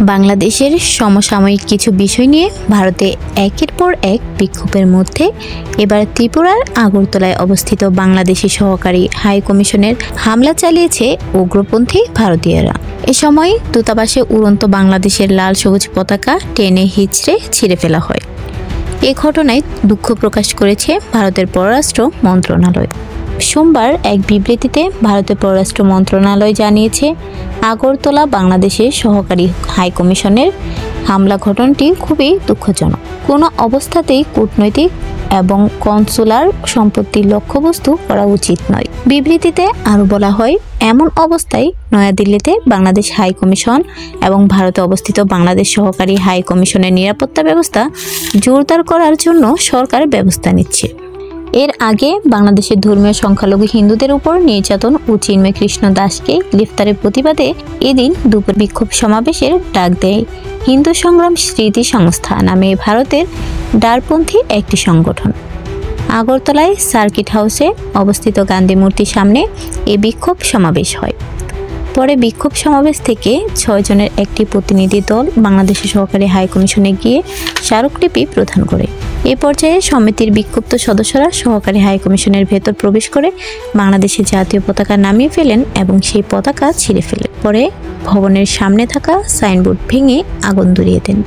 বাংলাদেশের সমসাময়িক কিছু বিষয় নিয়ে ভারতে একের পর এক বিক্ষোভের মধ্যে এবার ত্রিপুরার আগরতলায় অবস্থিত বাংলাদেশি সহকারী হাই কমিশনের হামলা চালিয়েছে উগ্রপন্থী ভারতীয়রা। এ সময় দূতাবাসে উড়ন্ত বাংলাদেশের লাল সবুজ পতাকা টেনে হিঁচড়ে ছিঁড়ে ফেলা হয়। এ ঘটনায় দুঃখ প্রকাশ করেছে ভারতের পররাষ্ট্র মন্ত্রণালয়। সোমবার এক বিবৃতিতে ভারতের পররাষ্ট্র মন্ত্রণালয় জানিয়েছে, আগরতলা বাংলাদেশের সহকারী হাইকমিশনের হামলা ঘটনাটি খুবই দুঃখজনক। কোনো অবস্থাতেই কূটনৈতিক এবং কনসুলার সম্পত্তির লক্ষ্যবস্তু করা উচিত নয়। বিবৃতিতে আরও বলা হয়, এমন অবস্থায় নয়াদিল্লিতে বাংলাদেশ হাই কমিশন এবং ভারতে অবস্থিত বাংলাদেশ সহকারী হাই কমিশনের নিরাপত্তা ব্যবস্থা জোরদার করার জন্য সরকার ব্যবস্থা নিচ্ছে। এর আগে বাংলাদেশের ধর্মীয় সংখ্যালঘু হিন্দুদের উপর নির্যাতন ও চিন্ময় কৃষ্ণ দাসকে গ্রেফতারের প্রতিবাদে এদিন দুপুর বিক্ষোভ সমাবেশের ডাক দেয় হিন্দু সংগ্রাম স্মৃতি সংস্থা নামে ভারতের ডারপন্থী একটি সংগঠন। আগরতলায় সার্কিট হাউসে অবস্থিত গান্ধী মূর্তির সামনে এই বিক্ষোভ সমাবেশ হয়। পরে বিক্ষোভ সমাবেশ থেকে 6 জনের একটি প্রতিনিধি দল বাংলাদেশের সহকারী হাইকমিশনে গিয়ে স্মারকলিপি প্রদান করে। এ পর্যায়ে সমিতির বিক্ষুব্ধ সদস্যরা সহকারী হাইকমিশনের ভেতর প্রবেশ করে বাংলাদেশের জাতীয় পতাকা নামিয়ে ফেলেন এবং সেই পতাকা ছিঁড়ে ফেলেন। পরে ভবনের সামনে থাকা সাইনবোর্ড ভেঙে আগুন ধরিয়ে দেন।